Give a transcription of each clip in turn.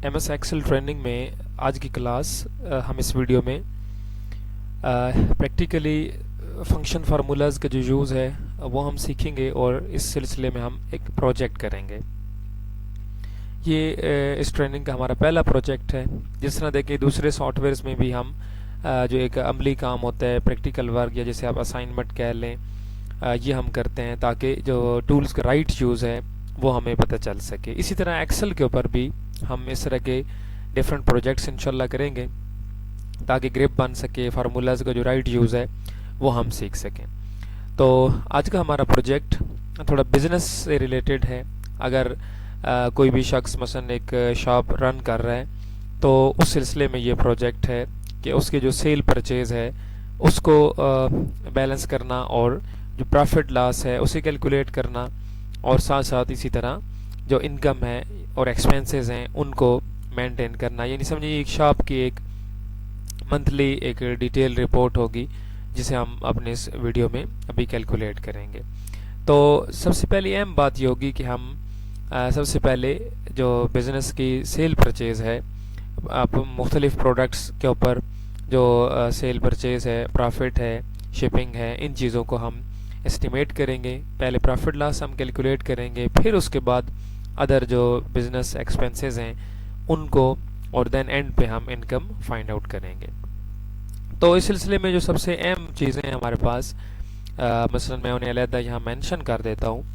MS Excel training में आज की क्लास हम इस वीडियो में प्रैक्टिकली फंक्शन फार्मूलाज का जो यूज़ है वो हम सीखेंगे और इस सिलसिले में हम एक प्रोजेक्ट करेंगे। ये इस ट्रेनिंग का हमारा पहला प्रोजेक्ट है। जिस तरह देखिए दूसरे सॉफ्टवेयर्स में भी हम जो एक अमली काम होता है, प्रैक्टिकल वर्क या जैसे आप असाइनमेंट कह लें, ये हम करते हैं ताकि जो टूल्स का राइट यूज़ है वो हमें पता चल सके। इसी तरह एक्सेल के ऊपर भी हम इस तरह के डिफरेंट प्रोजेक्ट्स इंशाल्लाह करेंगे ताकि ग्रिप बन सके, फार्मूलाज का जो राइट यूज़ है वो हम सीख सकें। तो आज का हमारा प्रोजेक्ट थोड़ा बिजनेस से रिलेटेड है। अगर कोई भी शख्स मसलन एक शॉप रन कर रहा है तो उस सिलसिले में ये प्रोजेक्ट है कि उसके जो सेल परचेज़ है उसको बैलेंस करना और जो प्रॉफिट लॉस है उसे कैलकुलेट करना और साथ साथ इसी तरह जो इनकम है और एक्सपेंसेस हैं उनको मेंटेन करना। यानी समझिए एक शॉप की एक मंथली एक डिटेल रिपोर्ट होगी जिसे हम अपने इस वीडियो में अभी कैलकुलेट करेंगे। तो सबसे पहली अहम बात ये होगी कि हम सबसे पहले जो बिज़नेस की सेल परचेज़ है, आप मुख्तलिफ़ प्रोडक्ट्स के ऊपर जो सेल परचेज़ है, प्रॉफिट है, शिपिंग है, इन चीज़ों को हम एस्टिमेट करेंगे। पहले प्रॉफिट लॉस हम कैलकुलेट करेंगे, फिर उसके बाद अदर जो बिज़नेस एक्सपेंसेस हैं उनको, और देन एंड पे हम इनकम फाइंड आउट करेंगे। तो इस सिलसिले में जो सबसे अहम चीज़ें हैं हमारे पास, मसलन मैं उन्हें अलहदा यहाँ मेंशन कर देता हूँ।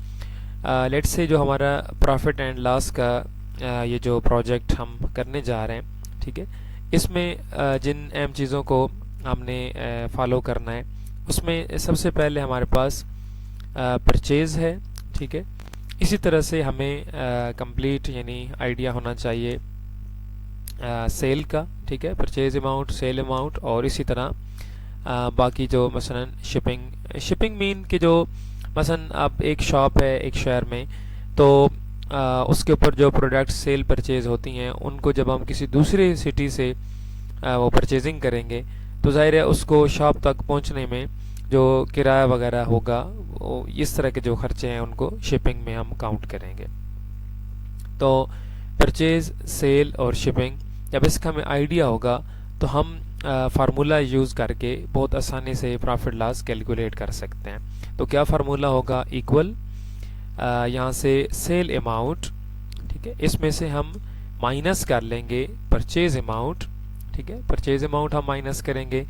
लेट्स से जो हमारा प्रॉफिट एंड लॉस का ये जो प्रोजेक्ट हम करने जा रहे हैं, ठीक है, इसमें जिन अहम चीज़ों को हमने फॉलो करना है उसमें सबसे पहले हमारे पास परचेज़ है, ठीक है। इसी तरह से हमें कंप्लीट यानी आइडिया होना चाहिए सेल का, ठीक है, परचेज अमाउंट, सेल अमाउंट, और इसी तरह बाकी जो मसलन शिपिंग मीन के जो मसलन आप एक शॉप है एक शहर में तो उसके ऊपर जो प्रोडक्ट सेल परचेज होती हैं उनको जब हम किसी दूसरे सिटी से वो परचेजिंग करेंगे तो ज़ाहिर है उसको शॉप तक पहुंचने में जो किराया वगैरह होगा वो इस तरह के जो खर्चे हैं उनको शिपिंग में हम काउंट करेंगे। तो परचेज, सेल और शिपिंग जब इसका हमें आइडिया होगा तो हम फार्मूला यूज़ करके बहुत आसानी से प्रॉफिट लॉस कैलकुलेट कर सकते हैं। तो क्या फार्मूला होगा? इक्वल यहाँ से सेल अमाउंट, ठीक है, इसमें से हम माइनस कर लेंगे परचेज अमाउंट, ठीक है, परचेज अमाउंट हम माइनस करेंगे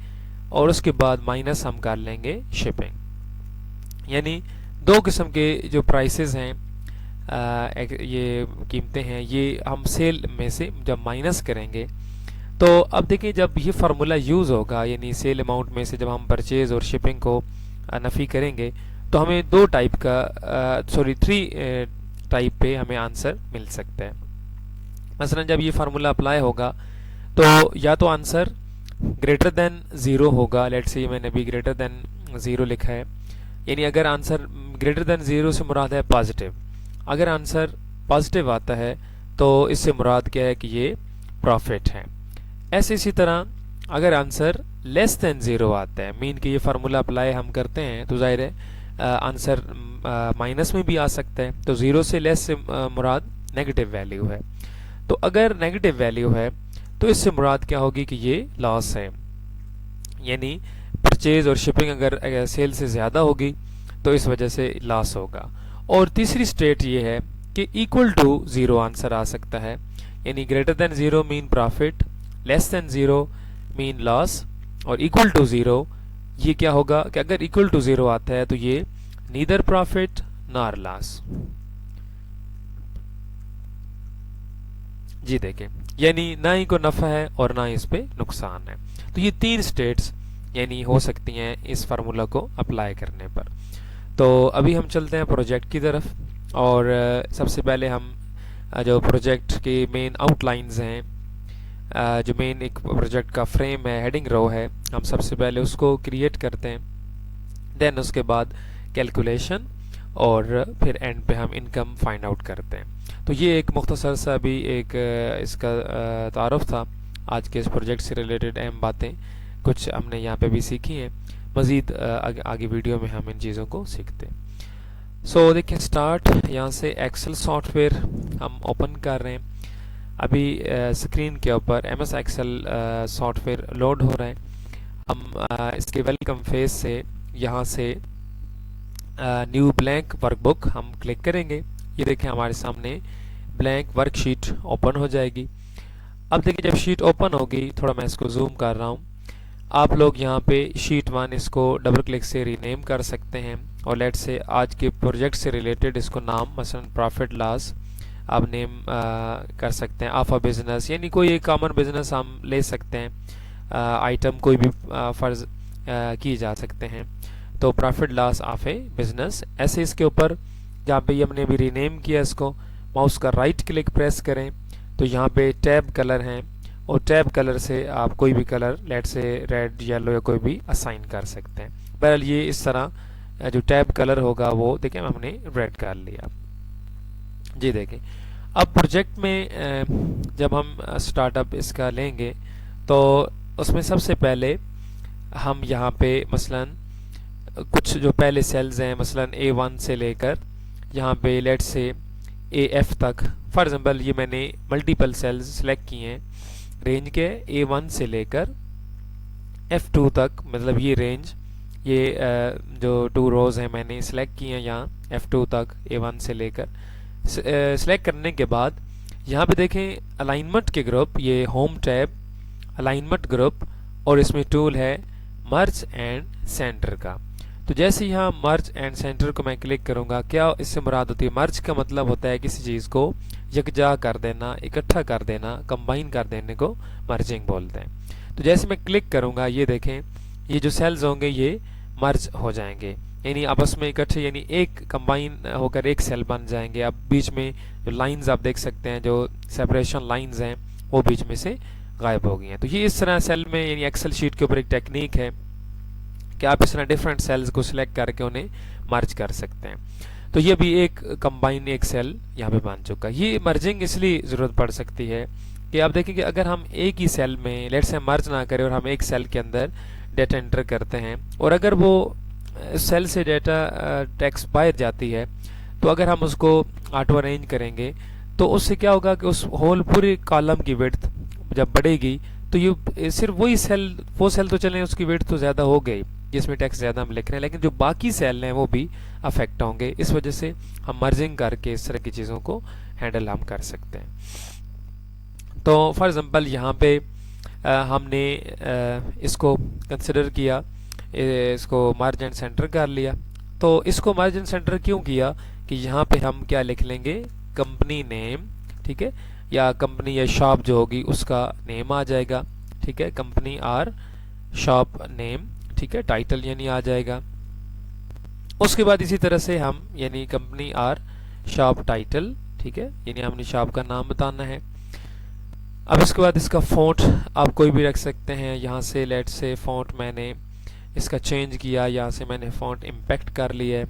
और उसके बाद माइनस हम कर लेंगे शिपिंग। यानी दो किस्म के जो प्राइसेस हैं, ये कीमतें हैं, ये हम सेल में से जब माइनस करेंगे तो अब देखिए जब ये फार्मूला यूज़ होगा यानी सेल अमाउंट में से जब हम परचेज और शिपिंग को नफ़ी करेंगे तो हमें दो टाइप का थ्री टाइप पे हमें आंसर मिल सकता है। मसलन जब ये फार्मूला अप्लाई होगा तो या तो आंसर ग्रेटर देन ज़ीरो होगा। लेट्स से मैंने अभी ग्रेटर देन ज़ीरो लिखा है, यानी अगर आंसर ग्रेटर देन ज़ीरो से मुराद है पॉजिटिव। अगर आंसर पॉजिटिव आता है तो इससे मुराद क्या है कि ये प्रॉफिट है। ऐसे इसी तरह अगर आंसर लेस देन ज़ीरो आता है, मीन कि ये फार्मूला अप्लाई हम करते हैं तो जाहिर है आंसर माइनस में भी आ सकता है। तो ज़ीरो से लेस से मुराद नेगेटिव वैल्यू है। तो अगर नेगेटिव वैल्यू है तो इससे मुराद क्या होगी कि ये लॉस है, यानी परचेज और शिपिंग अगर सेल से ज़्यादा होगी तो इस वजह से लॉस होगा। और तीसरी स्टेट ये है कि इक्वल टू ज़ीरो आंसर आ सकता है, यानी greater than zero mean profit, less than zero mean loss, और इक्वल टू ज़ीरो ये क्या होगा कि अगर इक्वल टू ज़ीरो आता है तो ये नीदर प्रॉफिट नॉर लॉस। जी देखें, यानी ना ही को नफ़ा है और ना ही इस पे नुकसान है। तो ये तीन स्टेट्स यानी हो सकती हैं इस फार्मूला को अप्लाई करने पर। तो अभी हम चलते हैं प्रोजेक्ट की तरफ और सबसे पहले हम जो प्रोजेक्ट के मेन आउटलाइंस हैं, जो मेन एक प्रोजेक्ट का फ्रेम है, हेडिंग रो है, हम सबसे पहले उसको क्रिएट करते हैं। देन उसके बाद कैलकुलेशन और फिर एंड पे हम इनकम फाइंड आउट करते हैं। तो ये एक मुख्तसर सा भी एक इसका तारुफ था। आज के इस प्रोजेक्ट से रिलेटेड अहम बातें कुछ हमने यहाँ पे भी सीखी हैं। मज़ीद आगे वीडियो में हम इन चीज़ों को सीखते हैं। सो देखिए स्टार्ट, यहाँ से एक्सेल सॉफ्टवेयर हम ओपन कर रहे हैं अभी स्क्रीन के ऊपर MS एक्सेल सॉफ्टवेयर लोड हो रहा है। हम इसके वेलकम फेज से यहाँ से न्यू ब्लैंक वर्कबुक हम क्लिक करेंगे। ये देखें हमारे सामने ब्लैंक वर्कशीट ओपन हो जाएगी। अब देखिए जब शीट ओपन होगी, थोड़ा मैं इसको जूम कर रहा हूँ, आप लोग यहाँ पे शीट 1 इसको डबल क्लिक से रीनेम कर सकते हैं और लेट से आज के प्रोजेक्ट से रिलेटेड इसको नाम मसलन प्रॉफिट लॉस आप नेम कर सकते हैं, ऑफ अ बिजनेस, यानी कोई एक कॉमन बिजनेस हम ले सकते हैं, आइटम कोई भी फर्ज की जा सकते हैं, तो profit loss of A business. ऐसे इसके ऊपर जहाँ पे हमने अभी रीनेम किया इसको, माउस का राइट क्लिक प्रेस करें तो यहाँ पे टैब कलर हैं और टैब कलर से आप कोई भी कलर लेट से रेड, येलो या कोई भी असाइन कर सकते हैं। बहरहाल ये इस तरह जो टैब कलर होगा वो देखें हमने रेड कर लिया। जी देखें अब प्रोजेक्ट में जब हम स्टार्टअप इसका लेंगे तो उसमें सबसे पहले हम यहाँ पे मसलन कुछ जो पहले सेल्स हैं मसलन A1 से लेकर यहाँ पे लेट से AF तक, फॉर एग्जांपल ये मैंने मल्टीपल सेल्स सेलेक्ट किए हैं रेंज के A1 से लेकर F2 तक, मतलब ये रेंज ये जो 2 रोज हैं मैंने सेलेक्ट किए हैं यहाँ F2 तक A1 से लेकर। सेलेक्ट करने के बाद यहाँ पे देखें अलाइनमेंट के ग्रुप, ये होम टैब अलाइनमेंट ग्रुप और इसमें टूल है मर्ज एंड सेंटर का। तो जैसे यहाँ मर्ज एंड सेंटर को मैं क्लिक करूँगा, क्या इससे मुराद होती है? मर्ज का मतलब होता है किसी चीज़ को यकजा कर देना, इकट्ठा कर देना, कंबाइन कर देने को मर्जिंग बोलते हैं। तो जैसे मैं क्लिक करूँगा ये देखें ये जो सेल्स होंगे ये मर्ज हो जाएंगे, यानी आपस में इकट्ठे, यानी एक कंबाइन होकर एक सेल बन जाएंगे। अब बीच में जो लाइंस आप देख सकते हैं, जो सेपरेशन लाइंस हैं वो बीच में से गायब हो गई हैं। तो ये इस तरह सेल में, यानी एक्सेल शीट के ऊपर एक टेक्निक है कि आप इस तरह डिफरेंट सेल्स को सिलेक्ट करके उन्हें मर्ज कर सकते हैं। तो ये भी एक कंबाइन एक सेल यहाँ पे बन चुका है। ये मर्जिंग इसलिए ज़रूरत पड़ सकती है कि आप देखें कि अगर हम एक ही सेल में लेट्स से मर्ज ना करें और हम एक सेल के अंदर डेटा एंटर करते हैं और अगर वो सेल से डेटा टेक्स्ट बाहर जाती है, तो अगर हम उसको ऑटो अरेंज करेंगे तो उससे क्या होगा कि उस होल पूरे कॉलम की विड्थ जब बढ़ेगी तो ये सिर्फ वही सेल, वो सेल तो चलें उसकी विड्थ तो ज़्यादा हो गई जिसमें टेक्स्ट ज़्यादा हम लिख रहे हैं, लेकिन जो बाकी सेल हैं वो भी अफेक्ट होंगे। इस वजह से हम मर्जिंग करके इस तरह की चीज़ों को हैंडल हम कर सकते हैं। तो फॉर एग्जांपल यहाँ पे हमने इसको कंसिडर किया, इसको मर्ज एंड सेंटर कर लिया। तो इसको मर्ज एंड सेंटर क्यों किया कि यहाँ पे हम क्या लिख लेंगे, कंपनी नेम, ठीक है, या कंपनी या शॉप जो होगी उसका नेम आ जाएगा, ठीक है, कंपनी आर शॉप नेम, ठीक है, टाइटल यानी आ जाएगा। उसके बाद इसी तरह से हम यानी कंपनी आर शॉप टाइटल, ठीक है, यानी हमने शॉप का नाम बताना है। अब इसके बाद इसका फ़ॉन्ट आप कोई भी रख सकते हैं। यहाँ से लेट से फ़ॉन्ट मैंने इसका चेंज किया, यहाँ से मैंने फ़ॉन्ट इम्पैक्ट कर लिया है।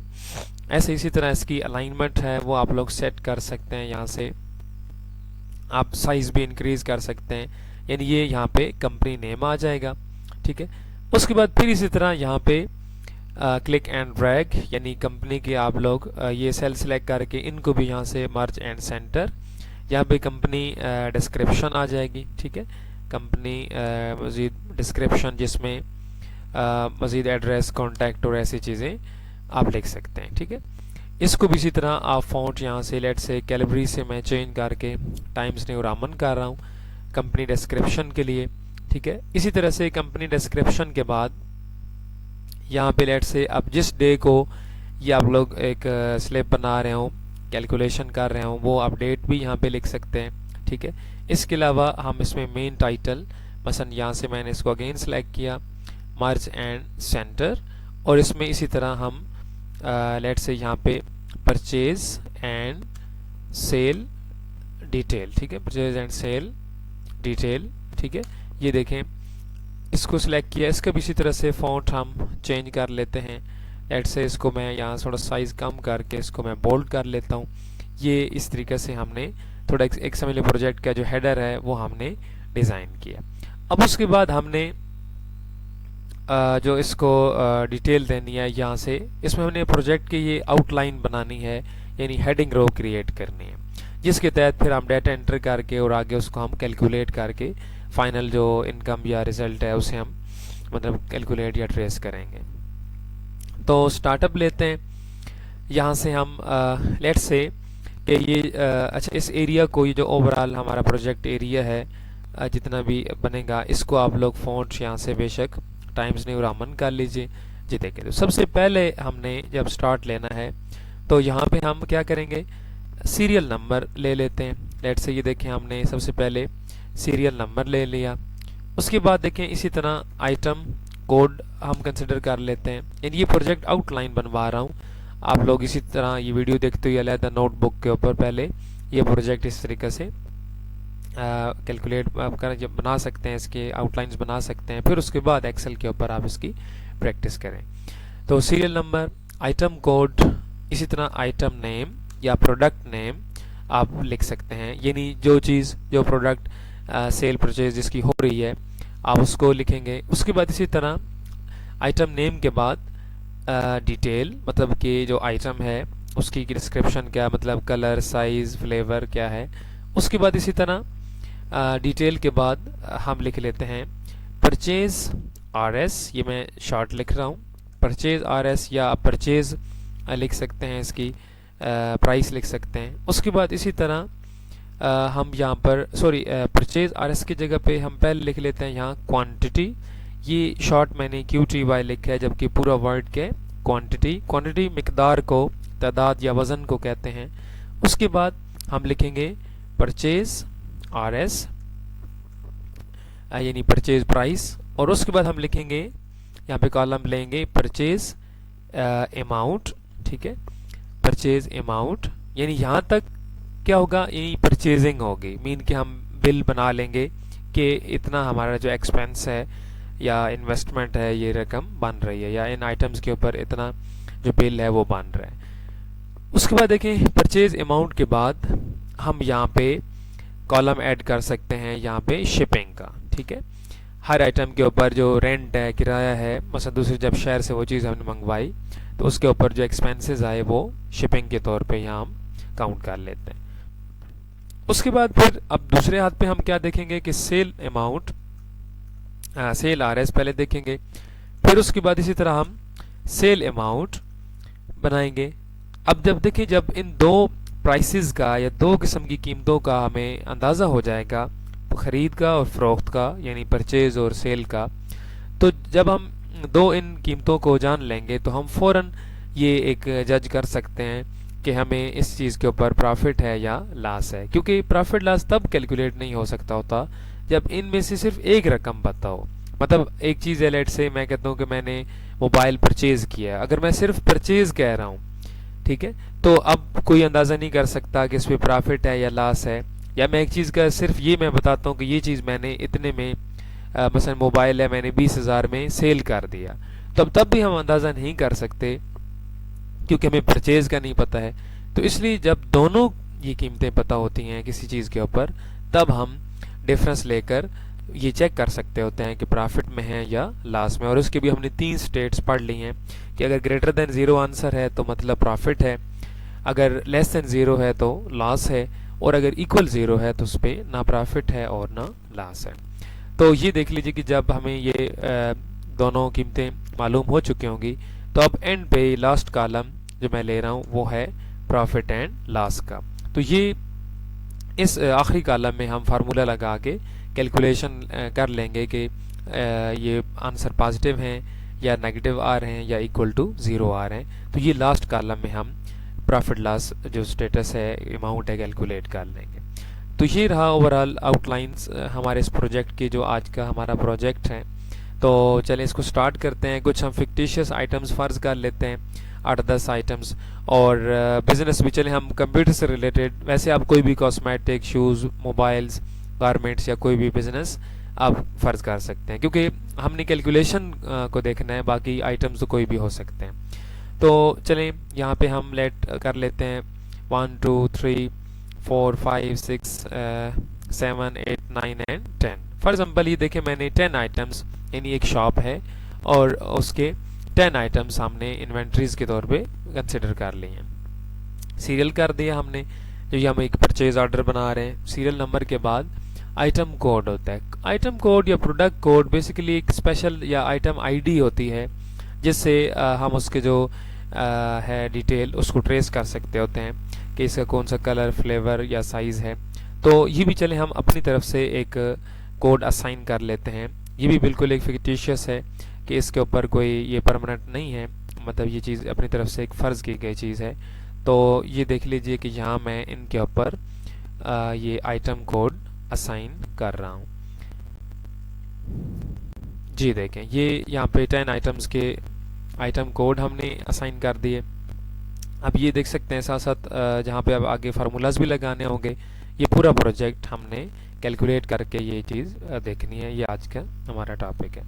ऐसे इसी तरह इसकी अलाइनमेंट है वो आप लोग सेट कर सकते हैं। यहाँ से आप साइज़ भी इंक्रीज़ कर सकते हैं, यानी ये यहाँ पे कंपनी नेम आ जाएगा, ठीक है। उसके बाद फिर इसी तरह यहाँ पे क्लिक एंड ड्रैग, यानी कंपनी के आप लोग ये सेल सेलेक्ट करके इनको भी यहाँ से मर्ज एंड सेंटर, यहाँ पे कंपनी डिस्क्रिप्शन आ जाएगी, ठीक है, कंपनी मज़ीद डिस्क्रिप्शन जिसमें मज़ीद एड्रेस, कॉन्टैक्ट और ऐसी चीज़ें आप लिख सकते हैं, ठीक है। इसको भी इसी तरह आप फ़ॉन्ट यहाँ से लेट से कैलिबरी से मैं चेंज करके टाइम्स न्यू रोमन कर रहा हूँ कंपनी डिस्क्रिप्शन के लिए, ठीक है। इसी तरह से कंपनी डिस्क्रिप्शन के बाद यहाँ पे लेट से अब जिस डे को ये आप लोग एक स्लिप बना रहे हो, कैलकुलेशन कर रहे हो, वो आप डेट भी यहाँ पे लिख सकते हैं, ठीक है। इसके अलावा हम इसमें मेन टाइटल, मसलन यहाँ से मैंने इसको अगेन सेलेक्ट किया मर्ज एंड सेंटर, और इसमें इसी तरह हम लेट से यहाँ पे परचेज एंड सेल डिटेल, ठीक है, परचेज एंड सेल डिटेल, ठीक है। ये देखें इसको सिलेक्ट किया, इसका भी इसी तरह से फ़ॉन्ट हम चेंज कर लेते हैं। लेट से इसको मैं यहाँ थोड़ा साइज़ कम करके इसको मैं बोल्ड कर लेता हूँ। ये इस तरीके से हमने थोड़ा एक समझ लो प्रोजेक्ट का जो हेडर है वो हमने डिज़ाइन किया। अब उसके बाद हमने जो इसको डिटेल देनी है यहाँ से, इसमें हमने प्रोजेक्ट की ये आउटलाइन बनानी है, यानी हेडिंग रो क्रिएट करनी है। जिसके तहत फिर हम डाटा एंटर करके और आगे उसको हम कैलकुलेट करके फाइनल जो इनकम या रिजल्ट है उसे हम मतलब कैलकुलेट या ट्रेस करेंगे। तो स्टार्टअप लेते हैं। यहाँ से हम लेट्स से कि ये अच्छा, इस एरिया को, ये जो ओवरऑल हमारा प्रोजेक्ट एरिया है जितना भी बनेगा, इसको आप लोग फ़ॉन्ट यहाँ से बेशक टाइम्स न्यू रोमन कर लीजिए जी। देखिए, तो सबसे पहले हमने जब स्टार्ट लेना है तो यहाँ पे हम क्या करेंगे, सीरियल नंबर ले लेते हैं। लेट से ये देखें, हमने सबसे पहले सीरियल नंबर ले लिया। उसके बाद देखें इसी तरह आइटम कोड हम कंसिडर कर लेते हैं। यानी ये प्रोजेक्ट आउटलाइन बनवा रहा हूँ, आप लोग इसी तरह ये वीडियो देखते हुए अलग नोटबुक के ऊपर पहले ये प्रोजेक्ट इस तरीके से कैलकुलेट कर जब बना सकते हैं, इसके आउटलाइंस बना सकते हैं, फिर उसके बाद एक्सेल के ऊपर आप इसकी प्रैक्टिस करें। तो सीरियल नंबर, आइटम कोड, इसी तरह आइटम नेम या प्रोडक्ट नेम आप लिख सकते हैं। यानी जो चीज़, जो प्रोडक्ट सेल परचेज जिसकी हो रही है आप उसको लिखेंगे। उसके बाद इसी तरह आइटम नेम के बाद डिटेल, मतलब कि जो आइटम है उसकी डिस्क्रिप्शन क्या, मतलब कलर, साइज़, फ्लेवर क्या है। उसके बाद इसी तरह डिटेल के बाद हम लिख लेते हैं परचेज आरएस, ये मैं शॉर्ट लिख रहा हूँ, परचेज आरएस, या आप परचेज लिख सकते हैं, इसकी प्राइस लिख सकते हैं। उसके बाद इसी तरह हम यहाँ पर परचेज आरएस की जगह पे हम पहले लिख लेते हैं यहाँ क्वांटिटी। ये शॉर्ट मैंने QTY लिखा है, जबकि पूरा वर्ड के क्वांटिटी। क्वांटिटी मिकदार को, तादाद या वज़न को कहते हैं। उसके बाद हम लिखेंगे परचेज RS यानी परचेज प्राइस, और उसके बाद हम लिखेंगे यहाँ पे कॉलम लेंगे परचेज अमाउंट, ठीक है, परचेज अमाउंट। यानी यहाँ तक क्या होगा, यही परचेजिंग होगी, मीन कि हम बिल बना लेंगे कि इतना हमारा जो एक्सपेंस है या इन्वेस्टमेंट है ये रकम बन रही है, या इन आइटम्स के ऊपर इतना जो बिल है वो बन रहा है। उसके बाद देखें परचेज अमाउंट के बाद हम यहाँ पे कॉलम ऐड कर सकते हैं यहाँ पे शिपिंग का, ठीक है। हर आइटम के ऊपर जो रेंट है, किराया है, मसलन दूसरे जब शहर से वो चीज़ हमने मंगवाई तो उसके ऊपर जो एक्सपेंसेस आए वो शिपिंग के तौर पे यहाँ हम काउंट कर लेते हैं। उसके बाद फिर अब दूसरे हाथ पे हम क्या देखेंगे कि सेल अमाउंट, सेल RS पहले देखेंगे, फिर उसके बाद इसी तरह हम सेल अमाउंट बनाएंगे। अब जब देखें, जब इन दो प्राइसेस का या दो किस्म की कीमतों का हमें अंदाज़ा हो जाएगा, ख़रीद का और फ़रोख्त का, यानी परचेज़ और सेल का, तो जब हम दो इन कीमतों को जान लेंगे तो हम फ़ौरन ये एक जज कर सकते हैं कि हमें इस चीज़ के ऊपर प्रॉफिट है या लॉस है। क्योंकि प्रॉफिट लॉस तब कैलकुलेट नहीं हो सकता होता जब इनमें से सिर्फ एक रकम पता हो। मतलब एक चीज़ है, लेट से मैं कहता हूँ कि मैंने मोबाइल परचेज़ किया, अगर मैं सिर्फ परचेज़ कह रहा हूँ, ठीक है, तो अब कोई अंदाज़ा नहीं कर सकता कि इस पर प्रॉफिट है या लॉस है। या मैं एक चीज़ का सिर्फ ये मैं बताता हूँ कि ये चीज़ मैंने इतने में, मसलन मोबाइल है मैंने 20,000 में सेल कर दिया, तब भी हम अंदाज़ा नहीं कर सकते क्योंकि हमें परचेज़ का नहीं पता है। तो इसलिए जब दोनों ये कीमतें पता होती हैं किसी चीज़ के ऊपर, तब हम डिफरेंस लेकर ये चेक कर सकते होते हैं कि प्रॉफिट में है या लॉस में। और उसके भी हमने 3 स्टेट्स पढ़ ली हैं कि अगर ग्रेटर देन 0 आंसर है तो मतलब प्रॉफिट है, अगर लेस देन 0 है तो लॉस है, और अगर इक्वल 0 है तो उस पर ना प्रॉफिट है और ना लॉस है। तो ये देख लीजिए कि जब हमें ये दोनों कीमतें मालूम हो चुकी होंगी तो अब एंड पे लास्ट कॉलम जो मैं ले रहा हूँ वो है प्रॉफिट एंड लॉस का। तो ये इस आखिरी कॉलम में हम फार्मूला लगा के कैलकुलेशन कर लेंगे कि ये आंसर पॉजिटिव हैं या नेगेटिव आ रहे हैं या इक्वल टू 0 आ रहे हैं। तो ये लास्ट कॉलम में हम प्रॉफिट लॉस जो स्टेटस है, अमाउंट है, कैलकुलेट कर लेंगे। तो ये रहा ओवरऑल आउटलाइंस हमारे इस प्रोजेक्ट की, जो आज का हमारा प्रोजेक्ट है। तो चलें इसको स्टार्ट करते हैं। कुछ हम फिक्टिशियस आइटम्स फ़र्ज़ कर लेते हैं, 8-10 आइटम्स, और बिज़नेस भी चलें हम कंप्यूटर से रिलेटेड। वैसे आप कोई भी कॉस्मेटिक, शूज़, मोबाइल्स, गारमेंट्स या कोई भी बिज़नेस आप फ़र्ज़ कर सकते हैं, क्योंकि हमने कैलकुलेशन को देखना है, बाकी आइटम्स तो कोई भी हो सकते हैं। तो चलें यहाँ पे हम लेट कर लेते हैं 1 2 3 4 5 6 7 8 9 एंड 10। फॉर एग्जाम्पल ये देखें, मैंने 10 आइटम्स, यानी एक शॉप है और उसके 10 आइटम्स हमने इन्वेंट्रीज के तौर पे कंसिडर कर लिए हैं। सीरियल कर दिया हमने जो ये हम एक परचेज ऑर्डर बना रहे हैं, सीरियल नंबर के बाद आइटम कोड होता है। आइटम कोड या प्रोडक्ट कोड बेसिकली एक स्पेशल या आइटम आईडी होती है, जिससे हम उसके जो है डिटेल उसको ट्रेस कर सकते होते हैं कि इसका कौन सा कलर, फ्लेवर या साइज़ है। तो ये भी चले हम अपनी तरफ से एक कोड असाइन कर लेते हैं। ये भी बिल्कुल एक फिक्टिशियस है कि इसके ऊपर कोई ये परमानेंट नहीं है, मतलब ये चीज़ अपनी तरफ से एक फ़र्ज़ की गई चीज़ है। तो ये देख लीजिए कि यहाँ मैं इनके ऊपर ये आइटम कोड असाइन कर रहा हूँ। जी देखें, ये यहाँ पे 10 आइटम्स के आइटम कोड हमने असाइन कर दिए। अब ये देख सकते हैं साथ साथ जहाँ पे अब आगे फार्मूलाज भी लगाने होंगे। ये पूरा प्रोजेक्ट हमने कैलकुलेट करके ये चीज़ देखनी है। ये आज का हमारा टॉपिक है।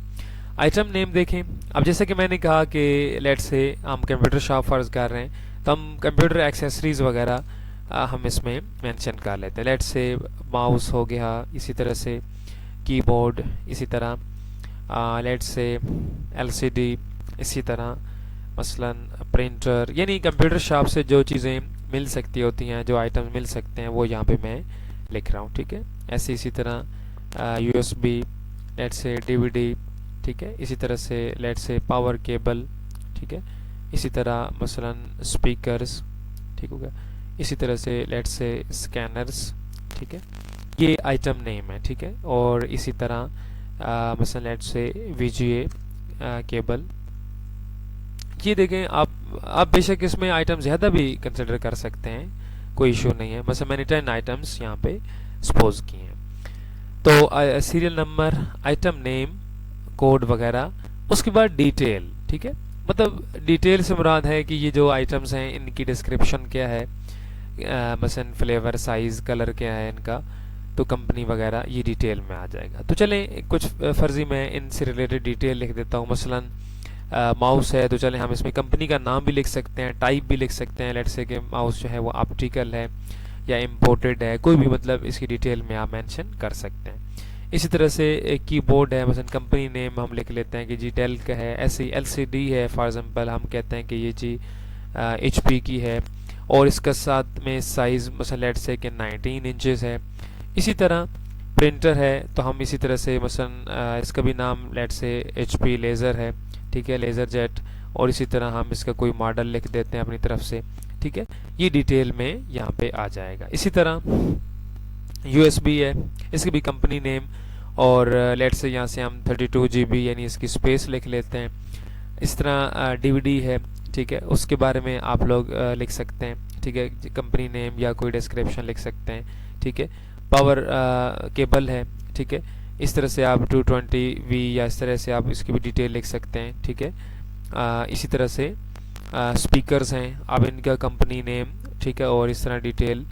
आइटम नेम देखें। अब जैसे कि मैंने कहा कि लेट्स से हम कंप्यूटर शॉप फर्ज कर रहे हैं, तो हम कंप्यूटर एक्सेसरीज वगैरह हम इसमें मेंशन कर लेते हैं। लेट्स से माउस हो गया, इसी तरह से कीबोर्ड, इसी तरह लेट्स से एलसीडी, इसी तरह मसलन प्रिंटर, यानी कंप्यूटर शॉप से जो चीज़ें मिल सकती होती हैं, जो आइटम मिल सकते हैं, वो यहाँ पे मैं लिख रहा हूँ। ठीक है, ऐसे इसी तरह यूएसबी, लेट्स से डीवीडी, ठीक है, इसी तरह से लेट्स से पावर केबल, ठीक है, इसी तरह मसलन स्पीकर्स, ठीक हो गया, इसी तरह से लेट्स से स्कैनर्स, ठीक है, ये आइटम नेम है। ठीक है, और इसी तरह मसलन लेट्स से वीजीए केबल। ये देखें, आप बेशक इसमें आइटम ज़्यादा भी कंसिडर कर सकते हैं, कोई इशू नहीं है। मतलब मैंने 10 आइटम्स यहाँ पे सपोज किए हैं। तो serial number, item name, code वगैरह, उसके बाद डिटेल। ठीक है, मतलब डिटेल से मुराद है कि ये जो आइटम्स हैं इनकी डिस्क्रिप्शन क्या है, मसलन फ्लेवर, साइज़, कलर क्या है इनका, तो कंपनी वगैरह, ये डिटेल में आ जाएगा। तो चलें कुछ फ़र्ज़ी मैं इनसे रिलेटेड डिटेल लिख देता हूँ। मसलन माउस है, तो चलें हम इसमें कंपनी का नाम भी लिख सकते हैं, टाइप भी लिख सकते हैं। लेट्स से कि माउस जो है वो ऑप्टिकल है या इम्पोर्टेड है, कोई भी मतलब इसकी डिटेल में आप मेंशन कर सकते हैं। इसी तरह से एक कीबोर्ड है, मसलन कंपनी नेम हम लिख लेते हैं कि जी डेल का है। ऐसे ही एलसीडी है, फॉर एग्जांपल हम कहते हैं कि ये जी एचपी की है, और इसका साथ में साइज़ मसलन लेट्स से कि 19 इंचेस है। इसी तरह प्रिंटर है, तो हम इसी तरह से मसलन इसका भी नाम लेट्स से एचपी लेज़र है, ठीक है, लेज़र जेट, और इसी तरह हम इसका कोई मॉडल लिख देते हैं अपनी तरफ से। ठीक है, ये डिटेल में यहाँ पे आ जाएगा। इसी तरह यूएसबी है, इसकी भी कंपनी नेम, और लेट्स से यहाँ से हम 32 GB यानी इसकी स्पेस लिख लेते हैं। इस तरह डीवीडी है, ठीक है, उसके बारे में आप लोग लिख सकते हैं। ठीक है, कंपनी नेम या कोई डिस्क्रिप्शन लिख सकते हैं। ठीक है, पावर केबल है, ठीक है, इस तरह से आप 220V या इस तरह से आप इसकी भी डिटेल लिख सकते हैं। ठीक है, इसी तरह से स्पीकर्स हैं, आप इनका कंपनी नेम, ठीक है, और इस तरह डिटेल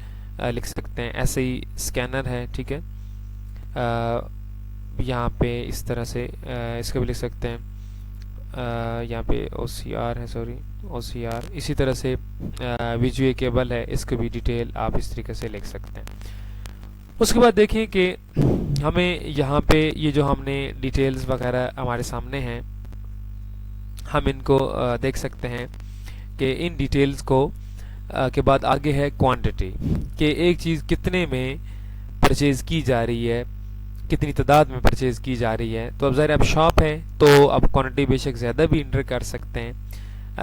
लिख सकते हैं। ऐसे ही स्कैनर है, ठीक है, यहाँ पे इस तरह से इसका भी लिख सकते हैं। यहाँ पे OCR है, सॉरी OCR। इसी तरह से वीजीए केबल है, इसकी भी डिटेल आप इस तरीके से लिख सकते हैं। उसके बाद देखें कि हमें यहाँ पे ये जो हमने डिटेल्स वगैरह हमारे सामने हैं, हम इनको देख सकते हैं कि इन डिटेल्स को के बाद आगे है क्वांटिटी, कि एक चीज़ कितने में परचेज़ की जा रही है, कितनी तादाद में परचेज़ की जा रही है। तो अब ज़ाहिर अब शॉप है, तो अब क्वांटिटी बेशक ज़्यादा भी इंटर कर सकते हैं,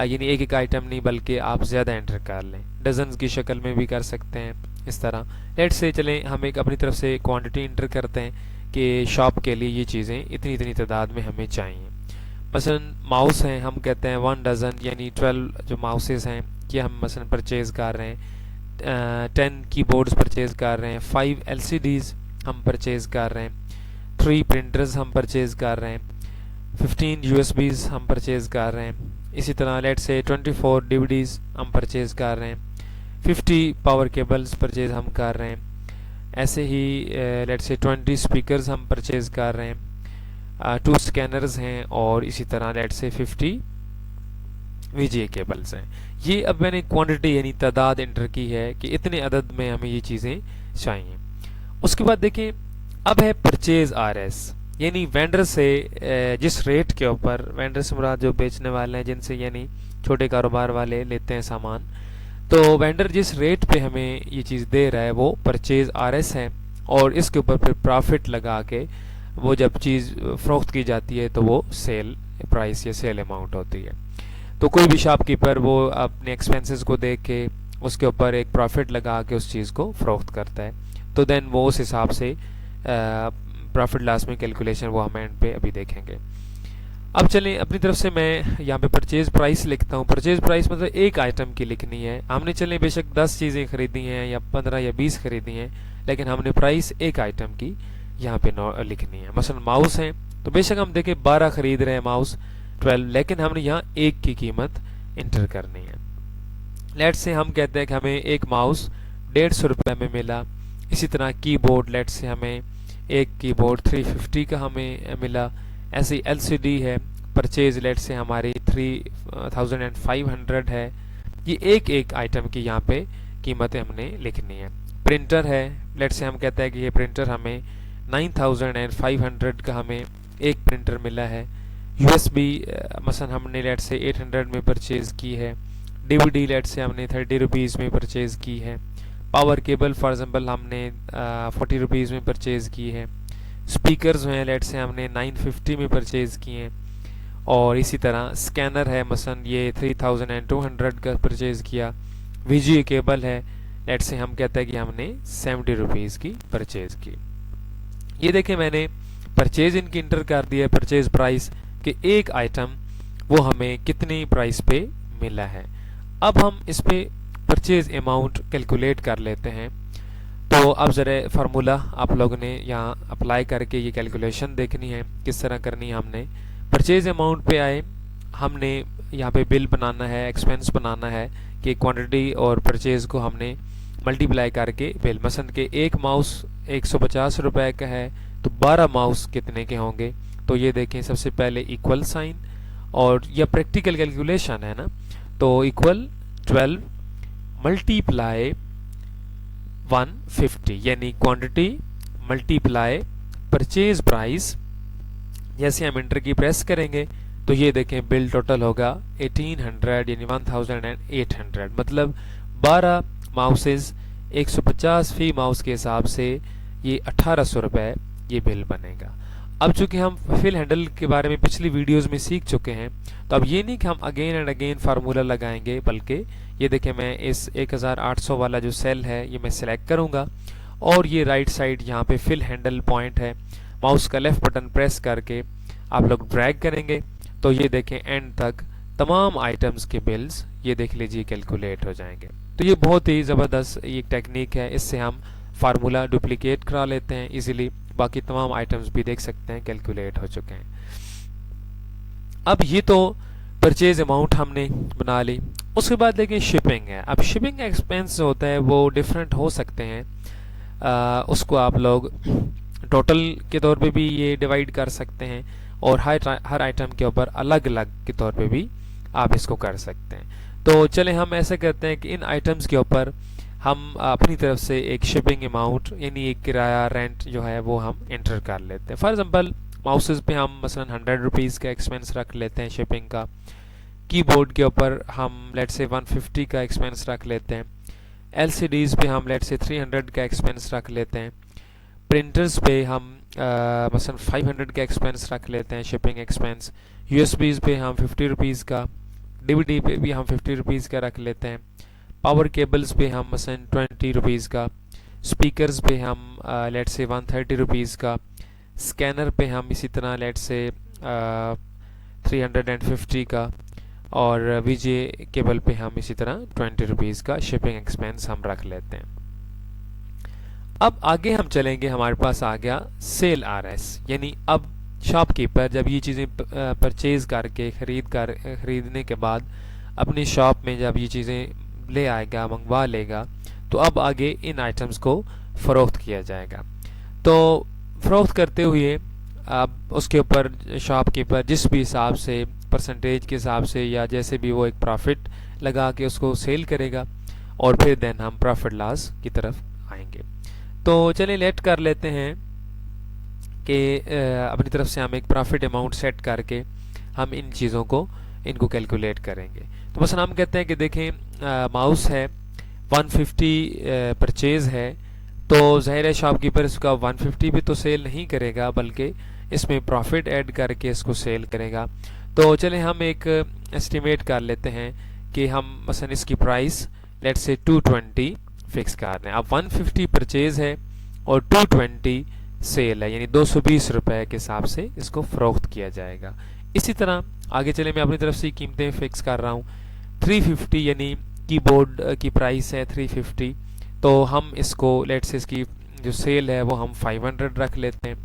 यानी एक एक आइटम नहीं बल्कि आप ज़्यादा एंटर कर लें, डजन्स की शक्ल में भी कर सकते हैं। इस तरह लेट्स से चलें हम एक अपनी तरफ से क्वांटिटी इंटर करते हैं कि शॉप के लिए ये चीज़ें इतनी इतनी तादाद में हमें चाहिए। मसलन माउस हैं, हम कहते हैं 1 डज़न यानी 12 जो माउसेस हैं ये हम मसलन परचेज़ कर रहे हैं, 10 कीबोर्ड्स परचेज़ कर रहे हैं, 5 LCDs हम परचेज़ कर रहे हैं, 3 प्रिंटर्स हम परचेज़ कर रहे हैं, 15 USBs हम परचेज़ कर रहे हैं। इसी तरह लेट से 24 DVDs हम परचेज़ कर रहे हैं, 50 पावर केबल्स परचेज़ हम कर रहे हैं। ऐसे ही लेट से 20 स्पीकर्स हम परचेज़ कर रहे हैं, 2 स्कैनर्स हैं, और इसी तरह लेट से 50 VGA केबल्स हैं। ये अब मैंने क्वांटिटी यानी तादाद इंटर की है कि इतने अदद में हमें ये चीज़ें चाहिए। उसके बाद देखें अब है परचेज़ RS, यानी वेंडर से जिस रेट के ऊपर, वेंडर से मुराद जो बेचने वाले हैं, जिनसे यानी छोटे कारोबार वाले लेते हैं सामान, तो वेंडर जिस रेट पे हमें ये चीज़ दे रहा है वो परचेज RS है, और इसके ऊपर फिर प्रॉफिट लगा के वो जब चीज़ फ़रोख्त की जाती है तो वो सेल प्राइस या सेल अमाउंट होती है। तो कोई भी शॉपकीपर वो अपने एक्सपेंसेस को देख के उसके ऊपर एक प्रॉफिट लगा के उस चीज़ को फ़रोख्त करता है, तो देन वो उस हिसाब से प्रॉफिट लॉस में कैलकुलेशन वो हम एंड पे अभी देखेंगे। अब चलें अपनी तरफ से मैं यहाँ पे परचेज प्राइस लिखता हूँ। परचेज प्राइस मतलब एक आइटम की लिखनी है। हमने चलें बेशक 10 चीज़ें खरीदी हैं या 15 या 20 खरीदी हैं, लेकिन हमने प्राइस एक आइटम की यहाँ पे लिखनी है। मसलन माउस है तो बेशक हम देखें 12 खरीद रहे हैं माउस 12, लेकिन हमने यहाँ एक की कीमत इंटर करनी है। लेट से हम कहते हैं कि हमें एक माउस 150 रुपये में मिला। इसी तरह कीबोर्ड, लेट से हमें एक कीबोर्ड 350 का हमें मिला। ऐसे LCD है, परचेज लेट से हमारी 3500 है। ये एक एक आइटम की यहाँ पे कीमतें हमने लिखनी है। प्रिंटर है, लेट से हम कहते हैं कि ये प्रिंटर हमें 9500 का हमें एक प्रिंटर मिला है। USB मसलन हमने लेट से 800 में परचेज़ की है। DVD लेट से हमने 30 रुपीज़ में परचेज़ की है। पावर केबल फॉर एग्जांपल हमने 40 रुपीज़ में परचेज़ की है। स्पीकर्स हैं लेट से हमने 950 में परचेज़ किए हैं। और इसी तरह स्कैनर है, मसलन ये 3200 का परचेज़ किया। VGA केबल है, लेट से हम कहते हैं कि हमने 70 रुपीज़ की परचेज़ की। ये देखें मैंने परचेज़ इनकी इंटर कर दिया, परचेज़ प्राइस कि एक आइटम वो हमें कितनी प्राइस पे मिला है। अब हम इस पे परचेज़ अमाउंट कैलकुलेट कर लेते हैं। तो अब ज़रा फार्मूला आप लोगों ने यहाँ अप्लाई करके ये कैलकुलेशन देखनी है किस तरह करनी है। हमने परचेज़ अमाउंट पे आए, हमने यहाँ पे बिल बनाना है, एक्सपेंस बनाना है कि क्वांटिटी और परचेज़ को हमने मल्टीप्लाई करके बिल, मसलन के एक माउस 150 रुपए का है तो 12 माउस कितने के होंगे। तो ये देखें सबसे पहले इक्वल साइन, और यह प्रैक्टिकल कैलकुलेशन है ना, तो इक्वल 12 मल्टीप्लाई 150 यानी क्वांटिटी मल्टीप्लाई परचेज प्राइस। जैसे हम इंटर की प्रेस करेंगे तो ये देखें बिल टोटल होगा 1800 यानी 1800, मतलब 12 माउसेस 150 फी माउस के हिसाब से ये 1800 रुपये ये बिल बनेगा। अब चूंकि हम फिल हैंडल के बारे में पिछली वीडियोस में सीख चुके हैं, तो अब ये नहीं कि हम अगेन एंड अगेन फार्मूला लगाएंगे, बल्कि ये देखें मैं इस 1800 वाला जो सेल है ये मैं सिलेक्ट करूंगा, और ये राइट साइड यहाँ पे फिल हैंडल पॉइंट है, माउस का लेफ्ट बटन प्रेस करके आप लोग ड्रैग करेंगे तो ये देखें एंड तक तमाम आइटम्स के बिल्स ये देख लीजिए कैलकुलेट हो जाएंगे। तो ये बहुत ही ज़बरदस्त एक टेक्निक है, इससे हम फार्मूला डुप्लीकेट करा लेते हैं इजीली। बाकी तमाम आइटम्स भी देख सकते हैं कैलकुलेट हो चुके हैं। अब ये तो परचेज अमाउंट हमने बना ली। उसके बाद देखिए शिपिंग है। अब शिपिंग एक्सपेंस होता है वो डिफरेंट हो सकते हैं, उसको आप लोग टोटल के तौर पे भी ये डिवाइड कर सकते हैं, और हर आइटम के ऊपर अलग अलग के तौर पे भी आप इसको कर सकते हैं। तो चलें हम ऐसे करते हैं कि इन आइटम्स के ऊपर हम अपनी तरफ से एक शिपिंग अमाउंट यानी एक किराया रेंट जो है वो हम एंटर कर लेते हैं। फॉर एग्जांपल माउसेस पे हम मसलन 100 रुपीज़ का एक्सपेंस रख लेते हैं शिपिंग का। कीबोर्ड के ऊपर हम लेट से 150 का एक्सपेंस रख लेते हैं। LCDs पे हम लेट से 300 का एक्सपेंस रख लेते हैं। प्रिंटर्स पे हम मसलन 500 का एक्सपेंस रख लेते हैं शिपिंग एक्सपेंस। USBs पे हम 50 रुपीज़ का, DVD पे भी हम 50 रुपीज़ का रख लेते हैं। पावर केबल्स पे हम मसलन 20 रुपीज़ का। स्पीकर्स पे हम लेट से 130 रुपीज़ का। स्कैनर पे हम इसी तरह लेट से 350 का, और VGA केबल पे हम इसी तरह 20 रुपीज़ का शिपिंग एक्सपेंस हम रख लेते हैं। अब आगे हम चलेंगे, हमारे पास आ गया सेल RS, यानी अब शॉपकीपर जब ये चीज़ें परचेज़ करके ख़रीदने के बाद अपनी शॉप में जब ये चीज़ें ले आएगा, मंगवा लेगा, तो अब आगे इन आइटम्स को फ़रोख्त किया जाएगा। तो फ़रोख्त करते हुए अब उसके ऊपर शॉपकीपर जिस भी हिसाब से परसेंटेज के हिसाब से या जैसे भी वो एक प्रॉफिट लगा के उसको सेल करेगा, और फिर देन हम प्रॉफिट लॉस की तरफ आएंगे। तो चलिए लेट कर लेते हैं कि अपनी तरफ से हम एक प्रॉफिट अमाउंट सेट करके हम इन चीज़ों को इनको कैलकुलेट करेंगे। तो बस हम कहते हैं कि देखें माउस है 150 परचेज है, तो ज़ाहिर है शॉपकीपर इसका 150 भी तो सेल नहीं करेगा, बल्कि इसमें प्रॉफिट ऐड करके इसको सेल करेगा। तो चले हम एक एस्टिमेट कर लेते हैं कि हम मसलन इसकी प्राइस लेट्स से 220 फिक्स कर दें। अब 150 परचेज है और 220 सेल है, यानी 220 रुपए के हिसाब से इसको फ़रोख्त किया जाएगा। इसी तरह आगे चले मैं अपनी तरफ से कीमतें फिक्स कर रहा हूँ। 350 यानी कीबोर्ड की प्राइस है 350, तो हम इसको लेट्स से इसकी जो सेल है वो हम 500 रख लेते हैं।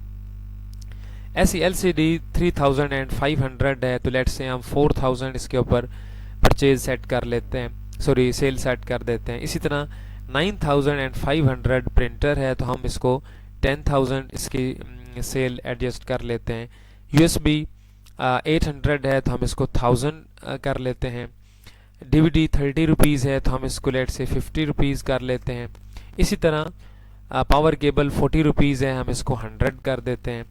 ऐसी LCD 3500 है, तो लेट्स से हम 4000 इसके ऊपर परचेज सेट कर लेते हैं, सॉरी सेल सेट कर देते हैं। इसी तरह 9500 प्रिंटर है, तो हम इसको 10,000 इसकी सेल एडजस्ट कर लेते हैं। USB 800 है, तो हम इसको 1000 कर लेते हैं। DVD 30 रुपीज़ है, तो हम इसको लेट से 50 रुपीज़ कर लेते हैं। इसी तरह पावर केबल 40 रुपीज़ है, हम इसको 100 कर देते हैं।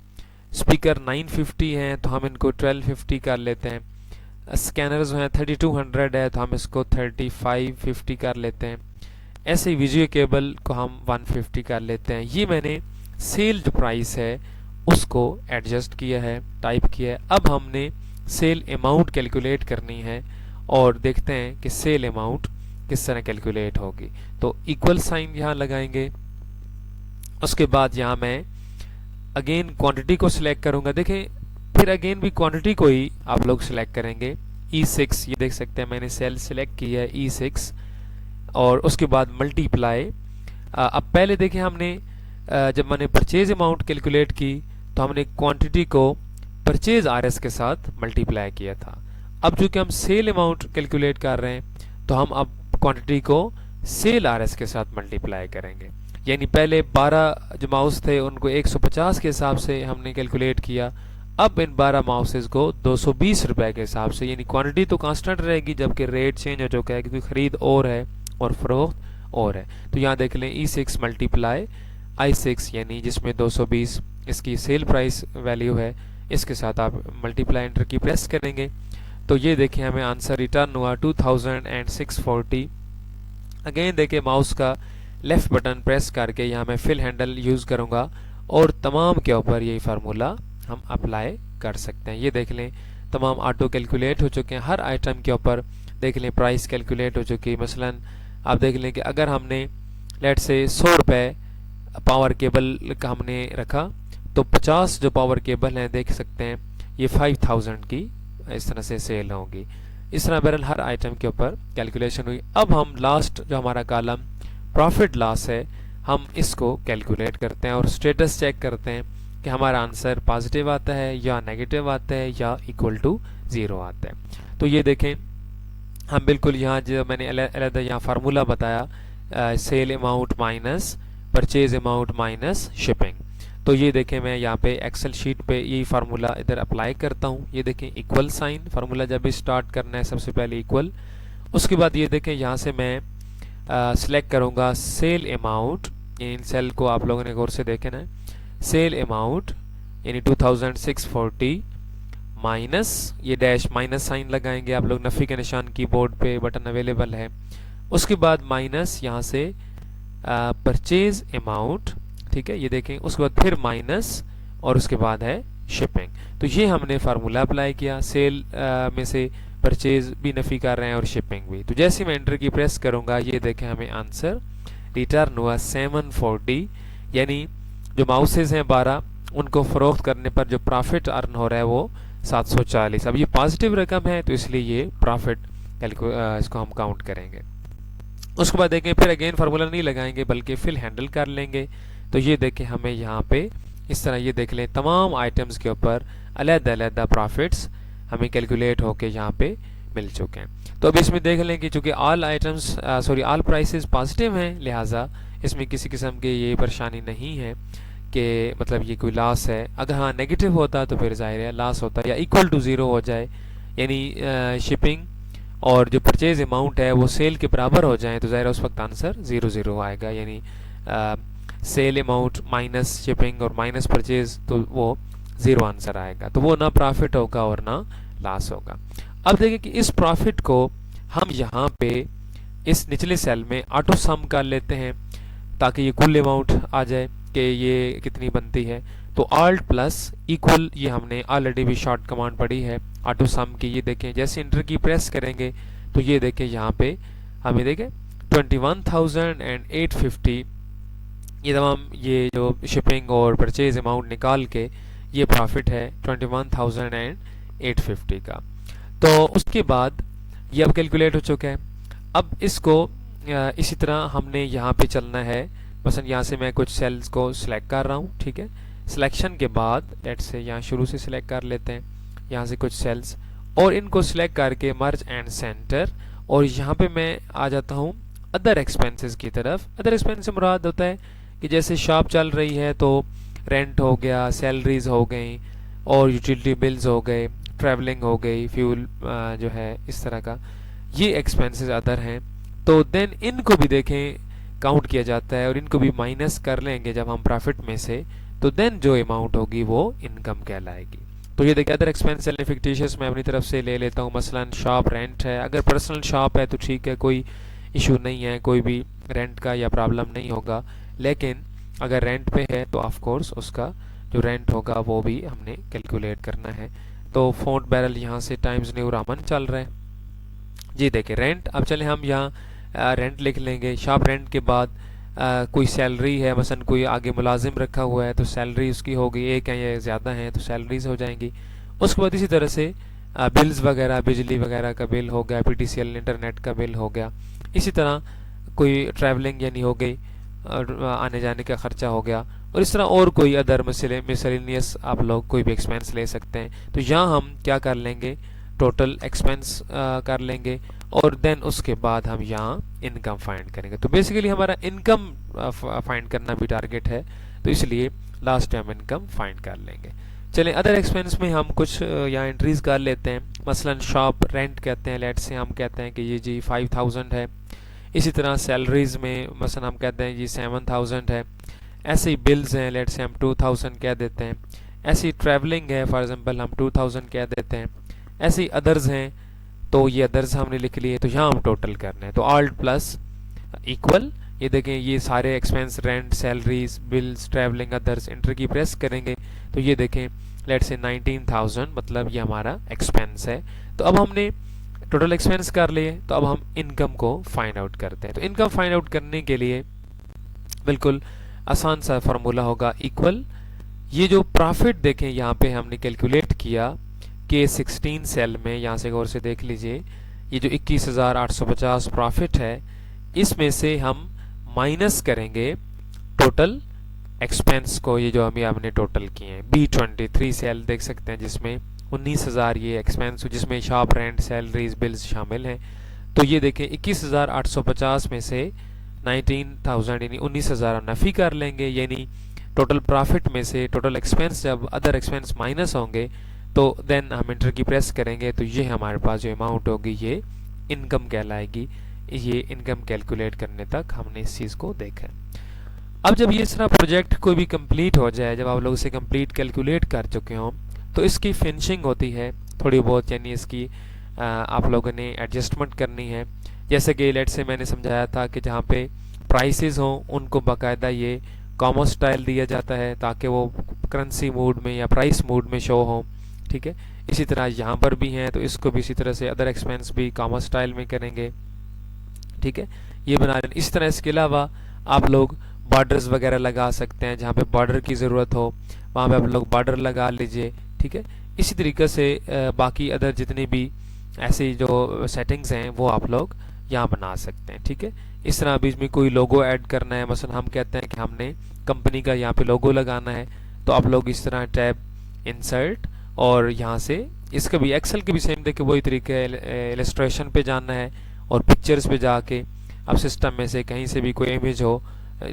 स्पीकर 950 हैं, तो हम इनको 1250 कर लेते हैं। स्कैनर्स हैं 3200 है, तो हम इसको 3550 कर लेते हैं। ऐसे ही वीडियो केबल को हम 150 कर लेते हैं। ये मैंने सेल जो प्राइस है उसको एडजस्ट किया है, टाइप किया है। अब हमने सेल अमाउंट कैलकुलेट करनी है और देखते हैं कि सेल अमाउंट किस तरह कैलकुलेट होगी। तो इक्वल साइन यहाँ लगाएंगे। उसके बाद यहाँ मैं अगेन क्वांटिटी को सिलेक्ट करूंगा। देखें फिर अगेन भी क्वांटिटी को ही आप लोग सिलेक्ट करेंगे। E6 ये देख सकते हैं मैंने सेल सिलेक्ट किया है E6 और उसके बाद मल्टीप्लाई। अब पहले देखें हमने जब मैंने परचेज अमाउंट कैलकुलेट की तो हमने क्वांटिटी को परचेज RS के साथ मल्टीप्लाई किया था। अब चूंकि हम सेल अमाउंट कैलकुलेट कर रहे हैं तो हम अब क्वांटिटी को सेल RS के साथ मल्टीप्लाई करेंगे। यानी पहले 12 जो माउस थे उनको 150 के हिसाब से हमने कैलकुलेट किया, अब इन 12 माउसेस को 220 रुपए के हिसाब से, यानी क्वांटिटी तो कांस्टेंट रहेगी जबकि रेट चेंज हो चुका है क्योंकि खरीद और है और फरोख्त और है। तो यहाँ देख लें E6 मल्टीप्लाई I6 यानी जिसमें 220 इसकी सेल प्राइस वैल्यू है, इसके साथ आप मल्टीप्लाई एंटर की प्रेस करेंगे तो ये देखें हमें आंसर रिटर्न हुआ 2640। अगेन देखें माउस का लेफ्ट बटन प्रेस करके यहाँ मैं फिल हैंडल यूज़ करूँगा और तमाम के ऊपर यही फार्मूला हम अप्लाई कर सकते हैं। ये देख लें तमाम ऑटो कैलकुलेट हो चुके हैं। हर आइटम के ऊपर देख लें प्राइस कैलकुलेट हो चुकी है। मसलन आप देख लें कि अगर हमने लेट से 100 रुपये पावर केबल का हमने रखा तो 50 जो पावर केबल हैं देख सकते हैं ये 5000 की इस तरह से सेल होंगी। इस तरह बहरहाल हर आइटम के ऊपर कैलकुलेशन हुई। अब हम लास्ट जो हमारा कॉलम प्रॉफिट लॉस है हम इसको कैलकुलेट करते हैं और स्टेटस चेक करते हैं कि हमारा आंसर पॉजिटिव आता है या नेगेटिव आता है या इक्वल टू 0 आता है। तो ये देखें हम बिल्कुल यहाँ जो मैंने अलग यहाँ फार्मूला बताया sale amount minus purchase amount minus shipping. तो ये देखें मैं यहाँ पे एक्सेल शीट पे यही फार्मूला इधर अप्लाई करता हूँ। ये देखें इक्वल साइन, फार्मूला जब भी स्टार्ट करना है सबसे पहले इक्वल। उसके बाद ये देखें यहाँ से मैं सिलेक्ट करूँगा सेल अमाउंट, इन सेल को आप लोगों ने गौर से देखना है। सेल अमाउंट यानी 2640 माइनस ये डैश माइनस साइन लगाएंगे आप लोग, नफ़ी के निशान कीबोर्ड पे बटन अवेलेबल है। उसके बाद माइनस यहाँ से परचेज अमाउंट, ठीक है ये देखें। उसके बाद फिर माइनस और उसके बाद है शिपिंग। तो ये हमने फार्मूला अप्लाई किया, सेल में से परचेज भी नफ़ी कर रहे हैं और शिपिंग भी। तो जैसे मैं एंटर की प्रेस करूँगा ये देखें हमें आंसर रिटर्न हुआ 740, यानी जो माउसेज हैं 12 उनको फ़रोख्त करने पर जो प्रॉफिट अर्न हो रहा है वो 740। अब ये पॉजिटिव रकम है तो इसलिए ये प्रॉफिट इसको हम काउंट करेंगे। उसके बाद देखें फिर अगेन फार्मूला नहीं लगाएंगे बल्कि फिल हैंडल कर लेंगे। तो ये देखें हमें यहाँ पे इस तरह ये देख लें तमाम आइटम्स के ऊपर अलग-अलग प्रॉफिट्स हमें कैलकुलेट होके यहाँ पे मिल चुके हैं। तो अब इसमें देख लें कि चूँकि all items all prices positive हैं, लिहाजा इसमें किसी किस्म की ये परेशानी नहीं है कि मतलब ये कोई लॉस है। अगर हाँ नेगेटिव होता तो फिर ज़ाहिर है लॉस होता या इक्वल टू 0 हो जाए, यानी शिपिंग और जो परचेज अमाउंट है वो सेल के बराबर हो जाए तो ज़ाहिर उस वक्त आंसर 0 आएगा। यानी सेल अमाउंट माइनस शिपिंग और माइनस परचेज तो वो 0 आंसर आएगा। तो वो ना प्रॉफिट होगा और ना लॉस होगा। अब देखिए कि इस प्रॉफिट को हम यहाँ पे इस निचले सेल में ऑटो सम कर लेते हैं ताकि ये कुल अमाउंट आ जाए कि ये कितनी बनती है। तो ऑल्ट प्लस इक्वल, ये हमने ऑलरेडी भी शॉर्ट कमांड पढ़ी है ऑटो सम की। ये देखें जैसे इंटर की प्रेस करेंगे तो ये देखें यहाँ पे हमें देखें 21,850 ये तमाम ये जो शिपिंग और परचेज अमाउंट निकाल के ये प्रॉफिट है 21,850 का। तो उसके बाद ये अब कैलकुलेट हो चुका है। अब इसको इसी तरह हमने यहाँ पे चलना है। मसलन यहाँ से मैं कुछ सेल्स को सिलेक्ट कर रहा हूँ, ठीक है। सिलेक्शन के बाद लेट्स से यहाँ शुरू से सिलेक्ट कर लेते हैं यहाँ से कुछ सेल्स, और इनको सिलेक्ट करके मर्ज एंड सेंटर, और यहाँ पे मैं आ जाता हूँ अदर एक्सपेंसेस की तरफ। अदर एक्सपेंस से मुराद होता है कि जैसे शॉप चल रही है तो रेंट हो गया, सैलरीज हो गई, और यूटिलिटी बिल्स हो गए, ट्रैवलिंग हो गई, फ्यूल जो है इस तरह का, ये एक्सपेंसेस अदर हैं। तो देन इनको भी देखें काउंट किया जाता है और इनको भी माइनस कर लेंगे जब हम प्रॉफिट में से, तो देन जो अमाउंट होगी वो इनकम कहलाएगी। तो ये देखिए अदर एक्सपेंस फिक्टिशियस मैं अपनी तरफ से ले लेता हूँ। मसलन शॉप रेंट है, अगर पर्सनल शॉप है तो ठीक है, कोई इशू नहीं है, कोई भी रेंट का या प्रॉब्लम नहीं होगा। लेकिन अगर रेंट पे है तो ऑफ कोर्स उसका जो रेंट होगा वो भी हमने कैलकुलेट करना है। तो फ़ॉन्ट बैरल यहाँ से टाइम्स न्यू रोमन चल रहा है जी। देखिए रेंट, अब चले हम यहाँ रेंट लिख लेंगे। शॉप रेंट के बाद कोई सैलरी है, मसलन कोई आगे मुलाजिम रखा हुआ है तो सैलरी उसकी होगी, एक है या ज़्यादा है तो सैलरीज हो जाएंगी। उसके बाद इसी तरह से बिल्स वगैरह, बिजली वगैरह का बिल हो गया, PTCL इंटरनेट का बिल हो गया। इसी तरह कोई ट्रैवलिंग यानी हो गई, आने जाने का ख़र्चा हो गया, और इस तरह और कोई अदर मिसलेनियस आप लोग कोई भी एक्सपेंस ले सकते हैं। तो यहाँ हम क्या कर लेंगे, टोटल एक्सपेंस कर लेंगे, और देन उसके बाद हम यहाँ इनकम फाइंड करेंगे। तो बेसिकली हमारा इनकम फाइंड करना भी टारगेट है, तो इसलिए लास्ट टाइम इनकम फाइंड कर लेंगे। चलें अदर एक्सपेंस में हम कुछ यहाँ एंट्रीज कर लेते हैं। मसलन शॉप रेंट कहते हैं, लेट से हम कहते हैं कि ये जी 5,000 है। इसी तरह सैलरीज में मसलन हम कहते हैं जी 7,000 है। ऐसे ही बिल्स हैं, लेट से हम 2,000 कह देते हैं। ऐसी ट्रैवलिंग है, फॉर एग्जांपल हम 2,000 कह देते हैं। ऐसे ही अदर्स हैं, तो ये अदर्स हमने लिख लिए, तो यहाँ हम टोटल करने हैं। तो ऑल्ट प्लस इक्वल, ये देखें ये सारे expense rent, salaries, bills, travelling, others, inter की प्रेस करेंगे तो ये देखें लेट से 19,000 मतलब ये हमारा एक्सपेंस है। तो अब हमने टोटल एक्सपेंस कर लिए, तो अब हम इनकम को फाइंड आउट करते हैं। तो इनकम फाइंड आउट करने के लिए बिल्कुल आसान सा फार्मूला होगा, इक्वल ये जो प्रॉफिट देखें यहाँ पे हमने कैलकुलेट किया कि 16 सेल में, यहाँ से गौर से देख लीजिए, ये जो 21,850 प्रॉफिट है, इसमें से हम माइनस करेंगे टोटल एक्सपेंस को, ये जो हमने टोटल किए हैं। B23 सेल देख सकते हैं जिसमें 19,000 ये एक्सपेंस, जिसमें शॉप रेंट, सैलरीज, बिल्स शामिल हैं। तो ये देखें 21,850 में से 19,000 यानी 19,000 नफ़ी कर लेंगे, यानी टोटल प्रॉफिट में से टोटल एक्सपेंस जब अदर एक्सपेंस माइनस होंगे तो देन हम इंटर की प्रेस करेंगे, तो ये हमारे पास जो अमाउंट होगी ये इनकम कहलाएगी। ये इनकम कैलकुलेट करने तक हमने इस चीज़ को देखा। अब जब ये सारा प्रोजेक्ट कोई भी कंप्लीट हो जाए, जब आप लोग इसे कंप्लीट कैलकुलेट कर चुके हों, तो इसकी फिनिशिंग होती है थोड़ी बहुत, यानी इसकी आप लोगों ने एडजस्टमेंट करनी है। जैसे कि लेट से मैंने समझाया था कि जहाँ पे प्राइसेस हों उनको बाकायदा ये कॉमा स्टाइल दिया जाता है ताकि वो करेंसी मोड में या प्राइस मोड में शो हो, ठीक है। इसी तरह यहाँ पर भी हैं, तो इसको भी इसी तरह से अदर एक्सपेंस भी कॉमा स्टाइल में करेंगे, ठीक है, ये बना लें। इसी तरह इसके अलावा आप लोग बॉर्डर्स वगैरह लगा सकते हैं, जहाँ पे बॉर्डर की ज़रूरत हो वहाँ पे आप लोग बॉर्डर लगा लीजिए, ठीक है। इसी तरीके से बाकी अदर जितनी भी ऐसी जो सेटिंग्स हैं वो आप लोग यहाँ बना सकते हैं, ठीक है। इस तरह बीच में कोई लोगो ऐड करना है, मसलन हम कहते हैं कि हमने कंपनी का यहाँ पे लोगो लगाना है, तो आप लोग इस तरह टैब इंसर्ट और यहाँ से इसका भी एक्सेल के भी सेम देखे वही तरीके है, इलस्ट्रेशन पे जाना है और पिक्चर्स पे जाके अब सिस्टम में से कहीं से भी कोई इमेज हो,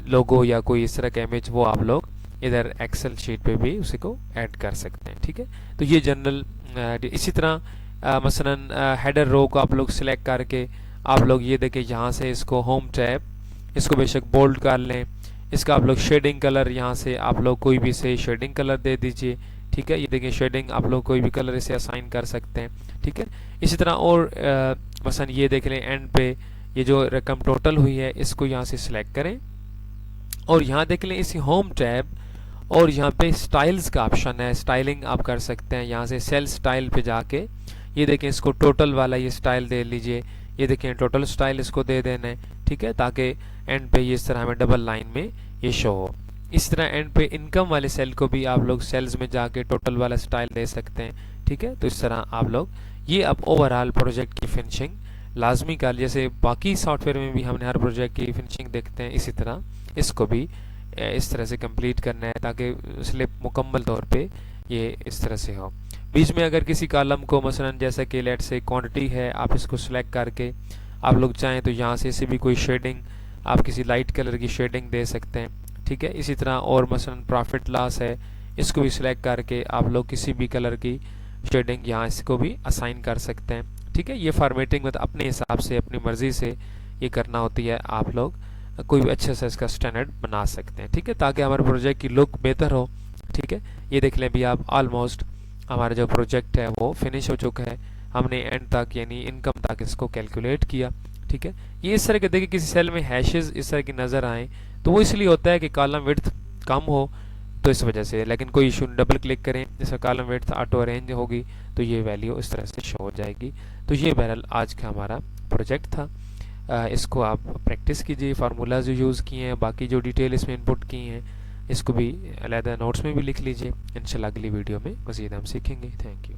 लोगो या कोई इस तरह का इमेज, वो आप लोग इधर एक्सेल शीट पे भी उसी को ऐड कर सकते हैं, ठीक है। तो ये जनरल इसी तरह मसलन हेडर रो को आप लोग सिलेक्ट करके आप लोग ये देखें यहाँ से इसको होम टैब, इसको बेशक बोल्ड कर लें, इसका आप लोग शेडिंग कलर यहाँ से आप लोग कोई भी से शेडिंग कलर दे दीजिए, ठीक है। ये देखिए शेडिंग आप लोग कोई भी कलर इसे असाइन कर सकते हैं, ठीक है। इसी तरह और मसलन ये देख लें एंड पे ये जो रकम टोटल हुई है इसको यहाँ से सिलेक्ट करें और यहाँ देख लें इसी होम टैब और यहाँ पे स्टाइल्स का ऑप्शन है, स्टाइलिंग आप कर सकते हैं। यहाँ से सेल स्टाइल पे जाके ये देखें इसको टोटल वाला ये स्टाइल दे लीजिए, ये देखें टोटल स्टाइल इसको दे देना है, ठीक है, ताकि एंड पे ये इस तरह हमें डबल लाइन में ये शो हो। इस तरह एंड पे इनकम वाले सेल को भी आप लोग सेल्स में जाके टोटल वाला स्टाइल दे सकते हैं, ठीक है। तो इस तरह आप लोग ये अब ओवरऑल प्रोजेक्ट की फिनिशिंग लाजमी कर, जैसे बाकी सॉफ्टवेयर में भी हमने हर प्रोजेक्ट की फिनिशिंग देखते हैं, इसी तरह इसको भी इस तरह से कंप्लीट करना है ताकि स्लिप मुकम्मल तौर पे ये इस तरह से हो। बीच में अगर किसी कॉलम को मसलन जैसा कि लेट से क्वांटिटी है, आप इसको सिलेक्ट करके आप लोग चाहें तो यहाँ से भी कोई शेडिंग आप किसी लाइट कलर की शेडिंग दे सकते हैं, ठीक है। इसी तरह और मसलन प्रॉफिट लॉस है, इसको भी सिलेक्ट करके आप लोग किसी भी कलर की शेडिंग यहाँ इसको भी असाइन कर सकते हैं, ठीक है। ये फॉर्मेटिंग मतलब अपने हिसाब से अपनी मर्ज़ी से ये करना होती है, आप लोग कोई भी अच्छे से इसका स्टैंडर्ड बना सकते हैं, ठीक है, ताकि हमारे प्रोजेक्ट की लुक बेहतर हो, ठीक है। ये देख लें भी आप ऑलमोस्ट हमारा जो प्रोजेक्ट है वो फिनिश हो चुका है। हमने एंड तक यानी इनकम तक इसको कैलकुलेट किया, ठीक है। ये इस तरह के देखिए किसी सेल में हैशेस इस तरह की नज़र आए तो वो इसलिए होता है कि कॉलम विड्थ कम हो तो इस वजह से, लेकिन कोई इशू डबल क्लिक करें जैसे कॉलम विड्थ ऑटो अरेंज होगी तो ये वैल्यू इस तरह से शो हो जाएगी। तो ये बहरहाल आज का हमारा प्रोजेक्ट था। इसको आप प्रैक्टिस कीजिए, फार्मूला जो यूज़ किए हैं, बाकी जो डिटेल इसमें इनपुट की हैं इसको भी अलहदा नोट्स में भी लिख लीजिए। इंशाल्लाह अगली वीडियो में मज़ीद हम सीखेंगे। Thank you.